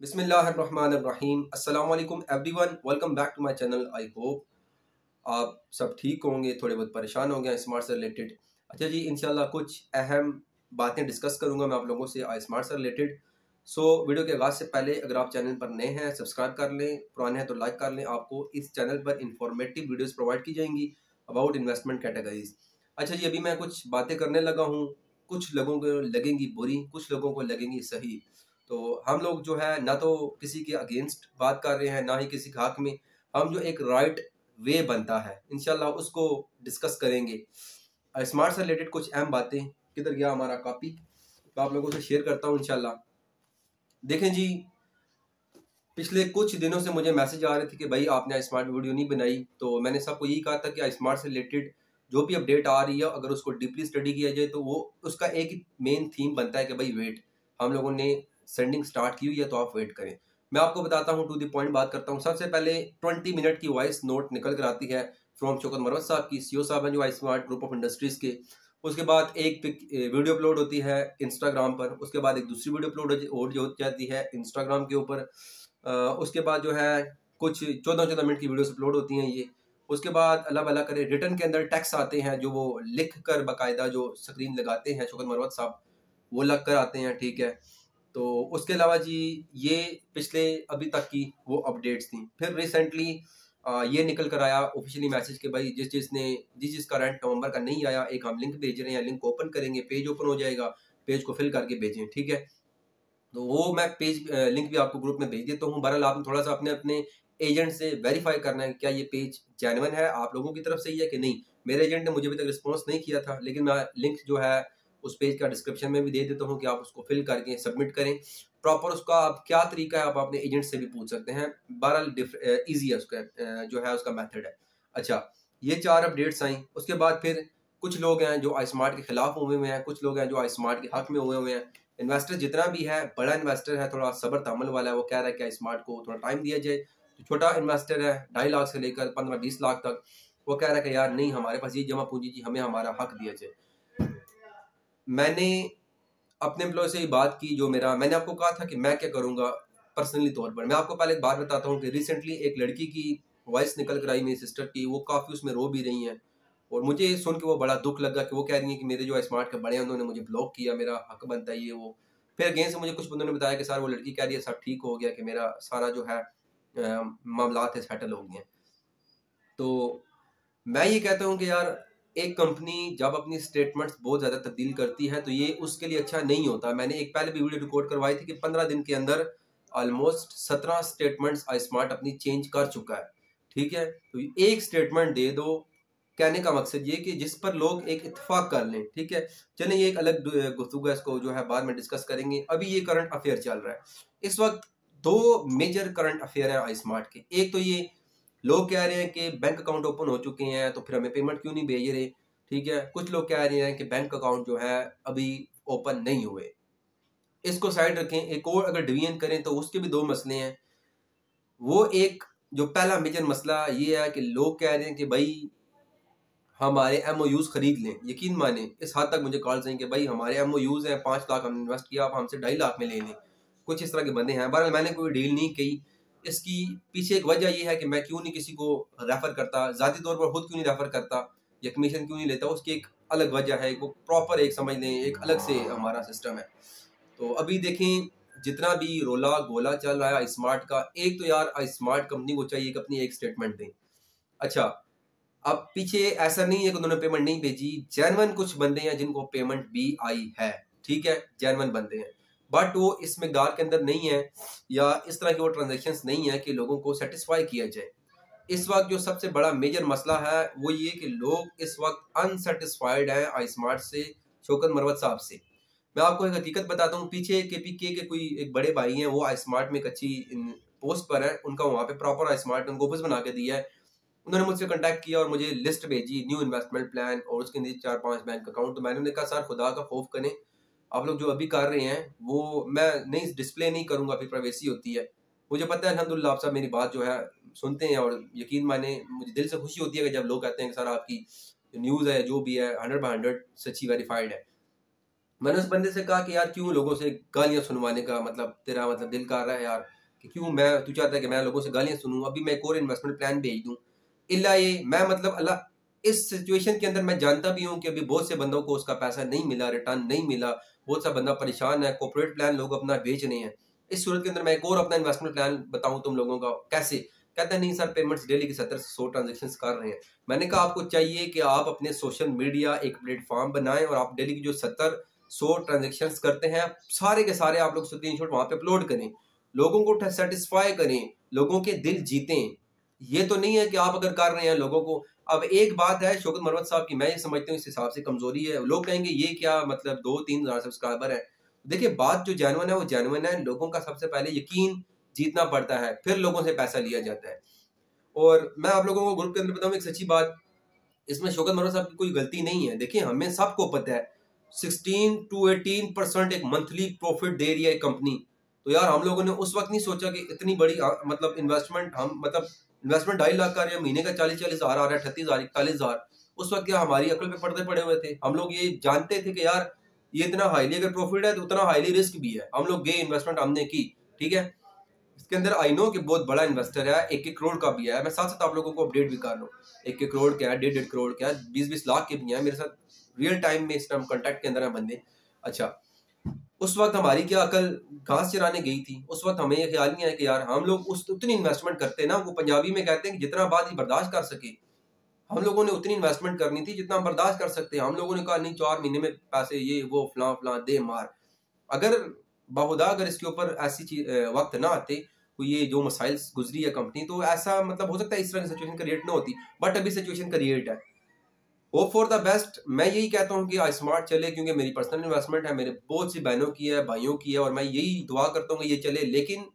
बिस्मिल्लाहिर्रहमानिर्रहीम। अस्सलाम वालेकुम everyone, welcome back to my channel. I hope आप सब ठीक होंगे। थोड़े बहुत परेशान हो गए स्मार्ट से रिलेटेड। अच्छा जी, इंशाल्लाह कुछ अहम बातें डिस्कस करूंगा मैं आप लोगों से स्मार्ट से रिलेटेड। वीडियो के आगाज़ से पहले अगर आप चैनल पर नए हैं सब्सक्राइब कर लें, पुराने हैं तो लाइक कर लें। आपको इस चैनल पर इंफॉर्मेटिव वीडियोस प्रोवाइड की जाएंगी अबाउट इन्वेस्टमेंट कैटेगरीज। अच्छा जी, अभी मैं कुछ बातें करने लगा हूँ। कुछ लोगों को लगेंगी बुरी, कुछ लोगों को लगेंगी सही। तो हम लोग जो है ना तो किसी के अगेंस्ट बात कर रहे हैं ना ही किसी के हक में। हम जो एक राइट वे बनता है इंशाल्लाह उसको डिस्कस करेंगे। स्मार्ट से रिलेटेड कुछ अहम बातें। किधर गया हमारा कॉपी? तो आप लोगों से शेयर करता हूँ इंशाल्लाह। देखें जी, पिछले कुछ दिनों से मुझे मैसेज आ रहे थे कि भाई आपने स्मार्ट वीडियो नहीं बनाई। तो मैंने सबको यही कहा था कि स्मार्ट से रिलेटेड जो भी अपडेट आ रही है अगर उसको डीपली स्टडी किया जाए तो वो उसका एक ही मेन थीम बनता है कि भाई वेट, हम लोगों ने सेंडिंग स्टार्ट की हुई है तो आप वेट करें। मैं आपको बताता हूँ, टू द पॉइंट बात करता हूँ। सबसे पहले 20 मिनट की वॉइस नोट निकल कर आती है फ्रॉम शौकत मरवत साहब की, सीईओ साहब हैं जो स्मार्ट ग्रुप ऑफ इंडस्ट्रीज के। उसके बाद एक वीडियो अपलोड होती है इंस्टाग्राम पर। उसके बाद एक दूसरी वीडियो अपलोड हो जाती है इंस्टाग्राम के ऊपर। उसके बाद जो है कुछ 14-14 मिनट की वीडियोस अपलोड होती हैं ये। उसके बाद अल्लाह भला करे रिटर्न के अंदर टैक्स आते हैं जो वो लिख कर बाकायदा जो स्क्रीन लगाते हैं शौकत मरवत साहब, वो लग कर आते हैं। ठीक है, तो उसके अलावा जी ये पिछले अभी तक की वो अपडेट्स थी। फिर रिसेंटली ये निकल कर आया ऑफिशियली मैसेज के भाई जिसका रेंट नवंबर का नहीं आया, एक हम लिंक भेज रहे हैं, लिंक ओपन करेंगे, पेज ओपन हो जाएगा, पेज को फिल करके भेजें। ठीक है, तो वो मैं पेज लिंक भी आपको ग्रुप में भेज देता हूँ। बहरहाल आपने थोड़ा सा अपने अपने एजेंट से वेरीफाई करना है क्या ये पेज जेन्युइन है, आप लोगों की तरफ से ही है कि नहीं। मेरे एजेंट ने मुझे अभी तक रिस्पॉन्स नहीं किया था, लेकिन मैं लिंक जो है उस पेज का डिस्क्रिप्शन में भी दे देता हूँ कि आप उसको फिल करके सबमिट करें प्रॉपर। उसका आप क्या तरीका है आप अपने एजेंट से भी पूछ सकते हैं। बहरहाल ईजी है उसका जो है उसका मेथड है। अच्छा, ये 4 अपडेट्स आई। उसके बाद फिर कुछ लोग हैं जो स्मार्ट के खिलाफ हुए हुए हैं, कुछ लोग हैं जो स्मार्ट के हक में हुए हुए हैं। इन्वेस्टर जितना भी है, बड़ा इन्वेस्टर है थोड़ा सब्र तहम्मुल वाला है, वो कह रहा है कि स्मार्ट को थोड़ा टाइम दिया जाए। जो छोटा इन्वेस्टर है 2.5 लाख से लेकर 15-20 लाख तक, वो कह रहा है कि यार नहीं, हमारे पास ये जमा पूंजी जी, हमें हमारा हक दिया जाए। मैंने अपने एम्प्लॉय से ही बात की, जो मेरा मैंने आपको कहा था कि मैं क्या करूंगा पर्सनली तौर पर। मैं आपको पहले एक बात बताता हूँ कि रिसेंटली एक लड़की की वॉइस निकल कर आई मेरी सिस्टर की, वो काफ़ी उसमें रो भी रही हैं। और मुझे सुन के वो बड़ा दुख लगा कि वो कह रही है कि मेरे जो स्मार्ट के बड़े हैं उन्होंने मुझे ब्लॉक किया, मेरा हक बनता है ये वो। फिर अगेन से मुझे कुछ बंदों ने बताया कि सर वो लड़की कह रही है सब ठीक हो गया, कि मेरा सारा जो है मामलात है सेटल हो गए हैं। तो मैं ये कहता हूँ कि यार एक कंपनी जब अपनी स्टेटमेंट्स बहुत ज़्यादा तब्दील करती है तो ये उसके लिए अच्छा नहीं होता। मैंने एक पहले भी वीडियो रिकॉर्ड करवाई थी कि 15 दिन के अंदर ऑलमोस्ट 17 स्टेटमेंट्स स्मार्ट अपनी चेंज कर चुका है। ठीक है, तो एक स्टेटमेंट दे दो, कहने का मकसद ये कि जिस पर लोग एक इत्तेफाक कर लें। ठीक है, चलें ये एक अलग गुफ्तगू है, इसको जो है बाद में डिस्कस करेंगे। अभी ये करंट अफेयर चल रहा है इस वक्त। 2 मेजर करंट अफेयर हैं स्मार्ट के। एक तो ये लोग कह रहे हैं कि बैंक अकाउंट ओपन हो चुके हैं तो फिर हमें पेमेंट क्यों नहीं भेज रहे। ठीक है, कुछ लोग कह रहे हैं कि बैंक अकाउंट जो है अभी ओपन नहीं हुए। इसको साइड रखें, एक और अगर डिवीजन करें तो उसके भी 2 मसले हैं। वो एक जो पहला मेजर मसला ये है कि लोग कह रहे हैं कि भाई हमारे एमओयूज खरीद लें। यकीन माने इस हद तक मुझे कॉल्स हैं कि भाई हमारे एमओयूज हैं, 5 लाख हमने इन्वेस्ट किया, आप हमसे 2.5 लाख में ले लें। कुछ इस तरह के बंदे हैं। बहरहाल मैंने कोई डील नहीं की। इसकी पीछे एक वजह यह है कि मैं क्यों नहीं किसी को रेफर करता, ज़ाती तौर पर खुद क्यों नहीं रेफर करता या कमीशन क्यों नहीं लेता, उसकी एक अलग वजह है। वो प्रॉपर एक समझ लें एक अलग से हमारा सिस्टम है। तो अभी देखें जितना भी रोला गोला चल रहा है स्मार्ट का, एक तो यार स्मार्ट कंपनी को चाहिए कि अपनी एक स्टेटमेंट दें। अच्छा, अब पीछे ऐसा नहीं है कि उन्होंने पेमेंट नहीं भेजी, जेन्युइन कुछ बंदे हैं जिनको पेमेंट भी आई है। ठीक है, जेन्युइन बंदे हैं, बट वो इस मकदार के अंदर नहीं है या इस तरह की वो ट्रांजेक्शन्स नहीं है कि लोगों को सेटिस्फाई किया जाए। इस वक्त जो सबसे बड़ा मेजर मसला है वो ये कि लोग इस वक्त अनसेटिस्फाइड हैं आई स्मार्ट से, शौकत मरवत साहब से। मैं आपको एक हकीकत बताता हूँ, पीछे केपीके के कोई एक बड़े भाई हैं, वो आई स्मार्ट में एक अच्छी पोस्ट पर है, उनका वहाँ पे प्रॉपर आई स्मार्ट उनको ऑफिस बना के दिया है। उन्होंने मुझसे कांटेक्ट किया और मुझे लिस्ट भेजी न्यू इन्वेस्टमेंट प्लान और उसके नीचे 4-5 बैंक अकाउंट। तो मैंने उन्हें कहा सर खुदा का खौफ करें, आप लोग जो अभी कर रहे हैं वो मैं नहीं डिस्प्ले नहीं करूंगा, फिर प्राइवेसी होती है। मुझे पता है अल्हम्दुलिल्लाह आप सब मेरी बात जो है सुनते हैं और यकीन माने मुझे दिल से खुशी होती है कि जब लोग कहते हैं कि सर आपकी न्यूज़ है जो भी है 100/100 सच्ची वेरीफाइड है। मैंने उस बंदे से कहा कि यार क्यों लोगों से गालियां सुनवाने का मतलब तेरा मतलब दिल कर रहा है यार, कि क्यों मैं तू चाहता है कि मैं लोगों से गालियां सुनूं, अभी मैं एक और इन्वेस्टमेंट प्लान भेज दूं। इल्ला ये मैं मतलब अल्लाह इस सिचुएशन के अंदर मैं जानता भी हूँ कि अभी बहुत से बंदों को उसका पैसा नहीं मिला, रिटर्न नहीं मिला, बहुत सा बंदा परेशान है, कॉर्पोरेट प्लान लोग अपना बेच रहे हैं। इस सूरत के अंदर मैं एक और अपना इन्वेस्टमेंट प्लान बताऊं तुम लोगों का कैसे। कहता है नहीं सर, पेमेंट्स डेली की 70 से 100 ट्रांजेक्शन कर रहे हैं। मैंने कहा आपको चाहिए कि आप अपने सोशल मीडिया एक प्लेटफॉर्म बनाएं और आप डेली की जो 70-100 ट्रांजेक्शन करते हैं सारे के सारे आप लोग स्क्रीनशॉट वहां पे अपलोड करें, लोगों को सेटिस्फाई करें, लोगों के दिल जीतें। ये तो नहीं है कि आप अगर कर रहे हैं लोगों को। अब एक बात है शौकत मरवत साहब की, मैं ये समझता हूँ इस हिसाब से कमजोरी है, लोग कहेंगे ये क्या मतलब 2-3 हज़ार सब्सक्राइबर है। देखिए बात जो जेन्युइन है वो जेन्युइन है, लोगों का सबसे पहले यकीन जीतना पड़ता है, फिर लोगों से पैसा लिया जाता है। और मैं आप लोगों को ग्रुप के अंदर बताऊं एक सच्ची बात, इसमें शौकत मरवत साहब की कोई गलती नहीं है। देखिए हमें सबको पता है 16 to 18% एक मंथली प्रॉफिट दे रही है कंपनी। तो यार हम लोगों ने उस वक्त नहीं सोचा कि इतनी बड़ी मतलब इन्वेस्टमेंट, हम मतलब इन्वेस्टमेंट 2.5 लाख का रहे, महीने का 40-40 हज़ार आ रहा है, 38 हज़ार 41 हज़ार। उस वक्त क्या हमारी अकल पे पर्दे पड़े हुए थे? हम लोग ये जानते थे कि यार ये इतना हाईली अगर प्रॉफिट है तो उतना हाईली रिस्क भी है। हम लोग गए, इन्वेस्टमेंट हमने की, ठीक है। इसके अंदर आई नो कि बहुत बड़ा इन्वेस्टर है, 1-1 करोड़ का भी है, मैं साथ साथ आप लोगों को अपडेट भी कर लूँ। 1-1 करोड़ क्या है, 1.5 करोड़ क्या है, 20-20 लाख के भी हैं मेरे साथ रियल टाइम में, इस टाइम कॉन्टैक्ट के अंदर है बंदे। अच्छा, उस वक्त हमारी क्या अकल घास चराने गई थी? उस वक्त हमें ये ख्याल नहीं आया कि यार हम लोग उस उतनी इन्वेस्टमेंट करते ना, वो पंजाबी में कहते हैं कि जितना बात ही बर्दाश्त कर सके। हम लोगों ने उतनी इन्वेस्टमेंट करनी थी जितना हम बर्दाश्त कर सकते हैं। हम लोगों ने कहा नहीं 4 महीने में पैसे ये वो फलां फलां दे मार। अगर बाहुदा अगर इसके ऊपर ऐसी चीज वक्त ना आते, तो ये जो मसाइल गुजरी है कंपनी, तो ऐसा मतलब हो सकता है इस तरह की सिचुएशन क्रिएट ना होती, बट अभी सिचुएशन क्रिएट है। Hope for the best. मैं यही कहता हूँ कि स्मार्ट चले, क्योंकि मेरी पर्सनल इन्वेस्टमेंट है, मेरे बहुत सी बहनों की है, भाइयों की है, और मैं यही दुआ करता हूँ कि ये चले। लेकिन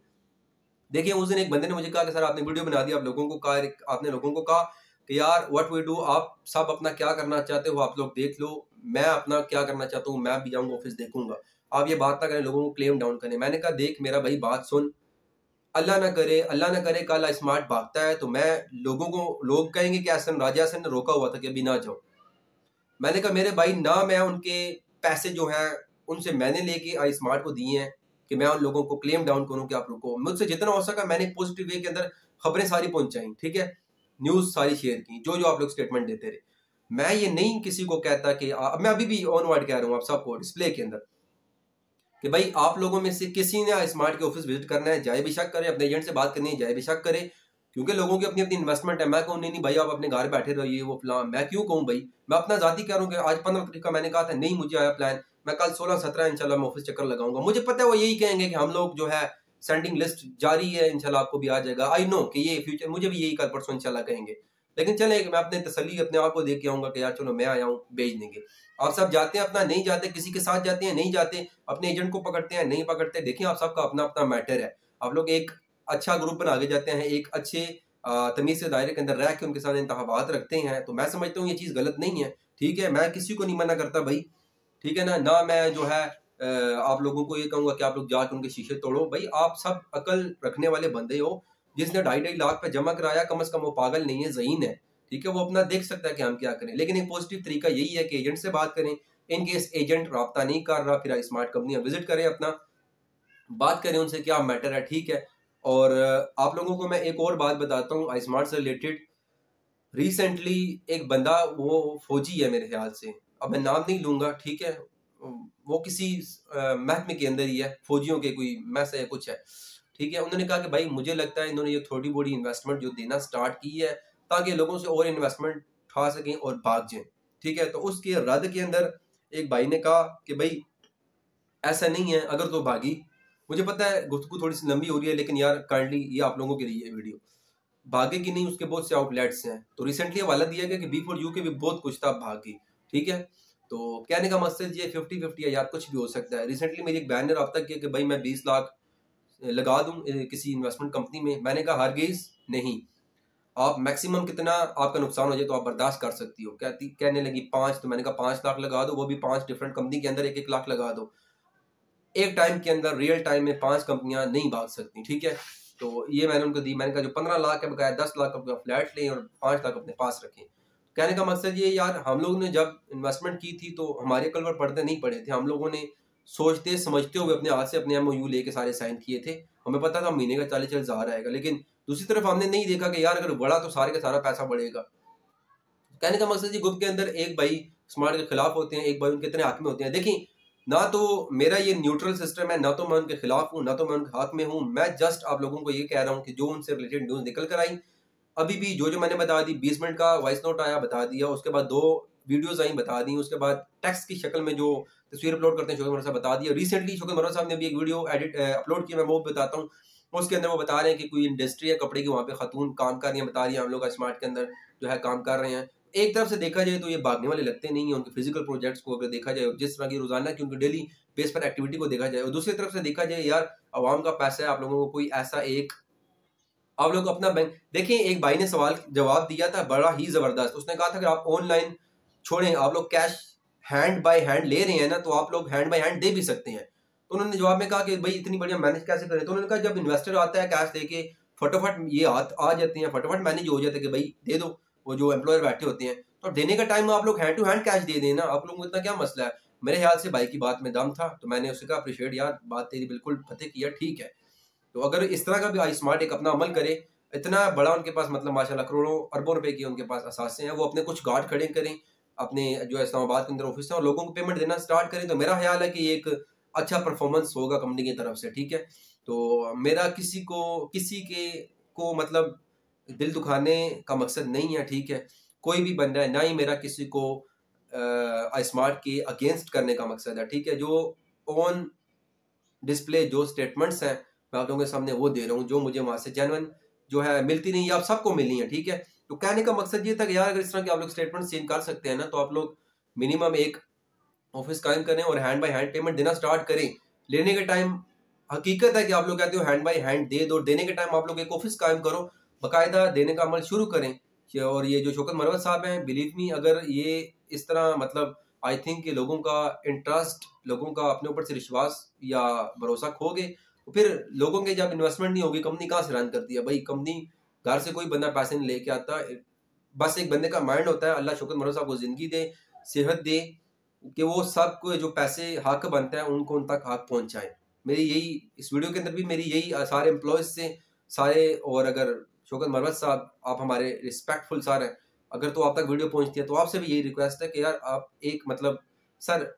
देखिए उस दिन एक बंदे ने मुझे कहा कि सर आपने वीडियो बना दी, आप लोगों को कहा, आपने लोगों को कहा कि यार व्हाट वी डू, आप सब अपना क्या करना चाहते हो आप लोग देख लो, मैं अपना क्या करना चाहता हूँ, मैं भी जाऊंगा ऑफिस देखूंगा, आप ये बात ना करें, लोगों को क्लेम डाउन करें। मैंने कहा देख मेरा भाई बात सुन, अल्लाह ना करे कल स्मार्ट भागता है तो मैं लोगों को, लोग कहेंगे कि एहसन राजा हसन ने रोका हुआ था कि अभी ना जाओ। मैंने कहा मेरे भाई ना, मैं उनके पैसे जो हैं उनसे मैंने लेके आई स्मार्ट को दिए हैं कि मैं उन लोगों को क्लेम डाउन करूं कि आप लोगों को मुझसे जितना हो सका मैंने पॉजिटिव वे के अंदर खबरें सारी पहुंचाई, ठीक है, न्यूज सारी शेयर की, जो जो आप लोग स्टेटमेंट देते रहे। मैं ये नहीं किसी को कहता कि मैं अभी भी ऑन वर्ड कह रहा हूँ आप सबको डिस्प्ले के अंदर कि भाई आप लोगों में से किसी ने स्मार्ट के ऑफिस विजिट करना है जाए बेशक करे, अपने एजेंट से बात करनी है जाए बेशक करे, क्योंकि लोगों की अपनी अपनी इन्वेस्टमेंट है। मैं कहूँ नहीं नहीं भाई आप अपने घर बैठे रहिए वो प्लान, मैं क्यों कहूँ भाई, मैं अपना जाती कह रहा हूँ कि आज 15 तारीख का मैंने कहा था, नहीं मुझे आया प्लान, मैं कल 16-17 इंशाल्लाह मैं ऑफिस चक्कर लगाऊंगा। मुझे पता है वो यही कहेंगे कि हम लोग जो है सेंडिंग लिस्ट जारी है, इंशाल्लाह आपको भी आ जाएगा। आई नो कि ये फ्यूचर, मुझे भी यही कल परसों इंशाल्लाह कहेंगे। लेकिन चले मैं अपने तसल्ली अपने आप को दे के आऊंगा कि यार चलो मैं आया हूँ भेज देंगे। आप सब जाते हैं अपना, नहीं जाते किसी के साथ जाते हैं, नहीं जाते अपने एजेंट को पकड़ते हैं, नहीं पकड़ते, देखिए आप सबका अपना अपना मैटर है। आप लोग एक अच्छा ग्रुप बना के जाते हैं, एक अच्छे तमीज के दायरे के अंदर रह के उनके साथ इंतखाबात रखते हैं, तो मैं समझता हूँ ये चीज़ गलत नहीं है। ठीक है, मैं किसी को नहीं मना करता भाई, ठीक है ना, ना मैं जो है आप लोगों को ये कहूंगा कि आप लोग जाके उनके शीशे तोड़ो। भाई आप सब अकल रखने वाले बंदे हो, जिसने 2.5-2.5 लाख पे जमा कराया कम से कम वो पागल नहीं है, ज़हीन है, ठीक है, वो अपना देख सकता है कि हम क्या करें। लेकिन एक पॉजिटिव तरीका यही है कि एजेंट से बात करें, इन केस एजेंट राब्ता नहीं कर रहा फिर स्मार्ट कंपनियां विजिट करें, अपना बात करें उनसे क्या मैटर है, ठीक है। और आप लोगों को मैं एक और बात बताता हूँ स्मार्ट से रिलेटेड। रिसेंटली एक बंदा, वो फौजी है मेरे ख्याल से, अब मैं नाम नहीं लूंगा, ठीक है, वो किसी महकमे के अंदर ही है, फौजियों के कोई मैस है कुछ है, ठीक है। उन्होंने कहा कि भाई मुझे लगता है इन्होंने ये थोड़ी बड़ी इन्वेस्टमेंट जो देना स्टार्ट की है ताकि लोगों से और इन्वेस्टमेंट उठा सकें और भाग जाएं, ठीक है। तो उसके रद्द के अंदर एक भाई ने कहा कि भाई ऐसा नहीं है, अगर तो भागी, मुझे पता है गुफ्तगू थोड़ी सी लंबी हो रही है लेकिन यार काइंडली ये आप लोगों के लिए वीडियो, भागे की नहीं, उसके बहुत से आउटलेट्स हैं। तो रिसेंटली हवाला दिया गया कि B4U के भी बहुत कुछ था, भागी, ठीक है। तो कहने का मकसद ये 50-50 है यार, कुछ भी हो सकता है। रिसेंटली मेरी एक बहन ने रब्ता किया कि भाई मैं 20 लाख लगा दूं किसी इन्वेस्टमेंट कंपनी में। मैंने कहा हरगिज नहीं, आप मैक्सिमम कितना आपका नुकसान हो जाए तो आप बर्दाश्त कर सकती हो। कहने लगी 5, तो मैंने कहा 5 लाख लगा दो, वो भी 5 डिफरेंट कंपनी के अंदर 1-1 लाख लगा दो। एक टाइम के अंदर रियल टाइम में 5 कंपनियां नहीं भाग सकती, ठीक है। तो ये मैंने उनको दी, मैंने कहा जो 15 लाख है बकाया 10 लाख का फ्लैट लें और 5 लाख अपने पास रखें। कहने का मकसद ये यार, हम लोग ने जब इन्वेस्टमेंट की थी तो हमारे कल पर पर्दे नहीं पड़े थे, हम लोगों ने सोचते समझते हुए अपने हाथ से अपने MOU लेके सारे साइन किए थे। हमें पता था महीने का 40,000 आएगा, लेकिन दूसरी तरफ हमने नहीं देखा कि यार अगर बढ़ा तो सारे का सारा पैसा बढ़ेगा। कहने का मकसद ये, ग्रुप के अंदर एक भाई स्मार्ट के खिलाफ होते हैं, एक भाई उनके इतने हक में होते हैं। देखिए, ना तो मेरा ये न्यूट्रल सिस्टम है, ना तो मैं उनके खिलाफ हूँ, ना तो मैं उनके हक में हूँ। मैं जस्ट आप लोगों को ये कह रहा हूँ कि जो उनसे रिलेटेड न्यूज़ निकल कर आई, अभी भी जो मैंने बता दी, 20 मिनट का वॉइस नोट आया बता दिया, उसके बाद 2 वीडियोस आई बता दी, उसके बाद टेक्स्ट की शक्ल में जो तस्वीर अपलोड करते हैं शौकत मरवत साहब बता दिया। रिसेंटली शौकत मरवत साहब ने भी एक वीडियो अपलोड की, मैं वो बताता हूँ। उसके अंदर वो बता रहे हैं कि कोई इंडस्ट्री है कपड़े की, वहाँ पे खातून काम कर रही है, बता रही है हम लोग स्मार्ट के अंदर जो है काम कर रहे हैं। एक तरफ से देखा जाए तो ये भागने वाले लगते नहीं है, उनके फिजिकल प्रोजेक्ट्स को अगर देखा जाए, जिस तरह की रोजाना की उनकी डेली बेस पर एक्टिविटी को देखा जाए, और दूसरी तरफ से देखा जाए यार आवाम का पैसा है, आप लोगों को कोई ऐसा एक, आप लोग अपना बैंक देखिए। एक भाई ने सवाल जवाब दिया था बड़ा ही जबरदस्त, उसने कहा था कि आप ऑनलाइन छोड़ें, आप लोग कैश हैंड बाय हैंड ले रहे हैं ना, तो आप लोग हैंड बाय हैंड दे भी सकते हैं। तो उन्होंने जवाब में कहा कि भाई इतनी बढ़िया मैनेज कैसे करें। तो उन्होंने कहा जब इन्वेस्टर आता है कैश देके, फटाफट ये आ जाते हैं, फटाफट मैनेज हो जाते हैं कि भाई दे दो। वो जो एम्प्लॉयर बैठे होते हैं, तो देने का टाइम आप लोग हैंड टू हैंड कैश दे देना, आप लोगों को इतना क्या मसला है। मेरे ख्याल से भाई की बात में दम था, तो मैंने उससे कहा अप्रिशिएट यार, बात तेरी बिल्कुल फतेह किया, ठीक है। तो अगर इस तरह का भी आई स्मार्ट एक अपना अमल करे, इतना बड़ा उनके पास मतलब माशाल्लाह करोड़ों अरबों रुपए की उनके पास असासे हैं, वो अपने कुछ गार्ड खड़े करें अपने जो है इस्लामाबाद के अंदर ऑफिस है, और लोगों को पेमेंट देना स्टार्ट करें, तो मेरा ख्याल है कि एक अच्छा परफॉर्मेंस होगा कंपनी की तरफ से, ठीक है। तो मेरा किसी के को मतलब दिल दुखाने का मकसद नहीं है, ठीक है। कोई भी बंदा है, ना ही मेरा किसी को स्मार्ट के अगेंस्ट करने का मकसद है, ठीक है। जो ऑन डिस्प्ले जो स्टेटमेंट्स हैं मैं आप लोगों के सामने वो दे रहा हूँ, जो मुझे वहां से जेन्युइन जो है मिलती नहीं है, आप सबको मिलनी है, ठीक है। तो कहने का मकसद ये था कि यार अगर इस तरह के आप लोग स्टेटमेंट चेंज कर सकते हैं ना, तो आप लोग मिनिमम एक ऑफिस कायम करें और हैंड बाय हैंड पेमेंट देना स्टार्ट करें। लेने के टाइम हकीकत है कि आप लोग कहते हो हैंड बाय हैंड दे दो, देने के टाइम आप लोग एक ऑफिस कायम करो, बाकायदा देने का अमल शुरू करें। और ये जो शौकत मरवत साहब हैं, बिलीव मी, अगर ये इस तरह मतलब आई थिंक कि लोगों का इंटरेस्ट, लोगों का अपने ऊपर से विश्वास या भरोसा खो गए, तो फिर लोगों के जब इन्वेस्टमेंट नहीं होगी, कंपनी कहाँ से रन करती है भाई। कंपनी घर से कोई बंदा पैसे नहीं लेके आता, बस एक बंदे का माइंड होता है। अल्लाह शौकत मरवत साहब को जिंदगी दे, सेहत दे, कि वो सबको जो पैसे हक बनता है उनको उन तक हक पहुंचाए। मेरी यही, इस वीडियो के अंदर भी मेरी यही सारे एम्प्लॉयज से सारे, और अगर शौकत मरवत साहब आप हमारे रिस्पेक्टफुल सर हैं, अगर तो आप तक वीडियो पहुंचती है, तो आपसे भी यही रिक्वेस्ट है कि यार आप एक मतलब sir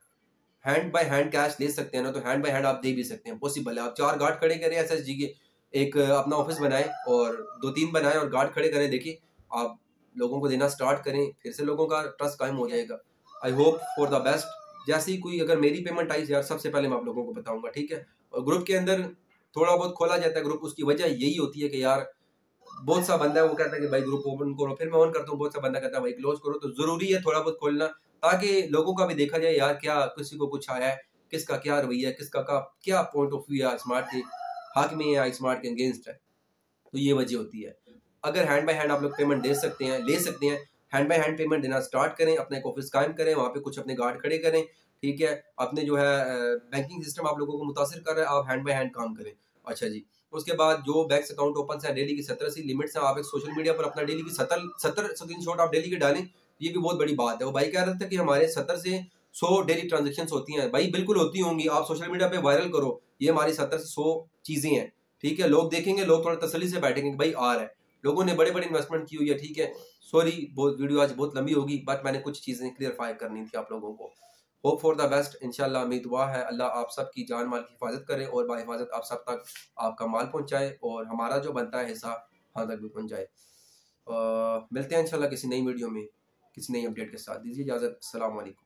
hand by hand cash ले सकते हैं ना, तो हैंड बाय हैंड आप दे भी सकते हैं, पॉसिबल है। आप 4 गार्ड खड़े करें SSG के, एक अपना ऑफिस बनाए और 2-3 बनाए और गार्ड खड़े करें, देखिए आप लोगों को देना स्टार्ट करें, फिर से लोगों का ट्रस्ट कायम हो जाएगा। I hope for the best. जैसे ही कोई अगर मेरी पेमेंट आई यार, सबसे पहले मैं आप लोगों को बताऊंगा, ठीक है। और ग्रुप के अंदर थोड़ा बहुत खोला जाता है ग्रुप, उसकी वजह यही होती है कि यार बहुत सा बंदा है वो कहता है कि भाई ग्रुप ओपन करो, फिर मैं ऑन करता हूँ, बहुत सा बंदा कहता है भाई क्लोज करो। तो जरूरी है थोड़ा बहुत खोलना, ताकि लोगों का भी देखा जाए यार क्या किसी को कुछ आया है, किसका क्या रवैया है, किसका क्या पॉइंट ऑफ व्यू है, स्मार्ट के हक में है या स्मार्ट के अगेंस्ट है। तो ये वजह होती है। अगर हैंड बाय हैंड आप लोग पेमेंट दे सकते हैं, ले सकते हैं, हैंड बाय हैंड पेमेंट देना स्टार्ट करें, अपना एक ऑफिस कायम करें, वहाँ पे कुछ अपने गार्ड खड़े करें, ठीक है। अपने जो है बैंकिंग सिस्टम आप लोगों को मुतासिर कर रहा है, आप हैंड बाय हैंड काम करें। अच्छा जी, उसके बाद जो बैंक अकाउंट ओपन है, डेली की 70 सी लिमिट्स है, आप एक सोशल मीडिया पर अपना डेली की 70 स्क्रीनशॉट आप डेली के डालें, ये भी बहुत बड़ी बात है। वो भाई कह रहे थे कि हमारे 70 से 100 डेली ट्रांजेक्शन होती हैं, भाई बिल्कुल होती होंगी, आप सोशल मीडिया पे वायरल करो, ये हमारी 70 से 100 चीजें हैं, ठीक है। लोग देखेंगे, लोग थोड़ा तसल्ली से बैठेंगे कि भाई आ रहा है, लोगों ने बड़े बड़े इन्वेस्टमेंट की हुई है, ठीक है। सॉरी, बहुत वीडियो आज बहुत लंबी होगी, बट मैंने कुछ चीजें क्लियरफाई करनी थी आप लोगों को। होप फॉर द बेस्ट, इंशाल्लाह। उम्मीद दुआ है अल्लाह आप सब की जान माल की हिफाजत करे और बाहिफाजत आप सब तक आपका माल पहुंचाए, और हमारा जो बनता है हिस्सा हाँ तक भी पहुंचाए। मिलते हैं इंशाल्लाह किसी नई वीडियो में, किसी नई अपडेट के साथ। दीजिए इजाज़त। अस्सलाम वालेकुम।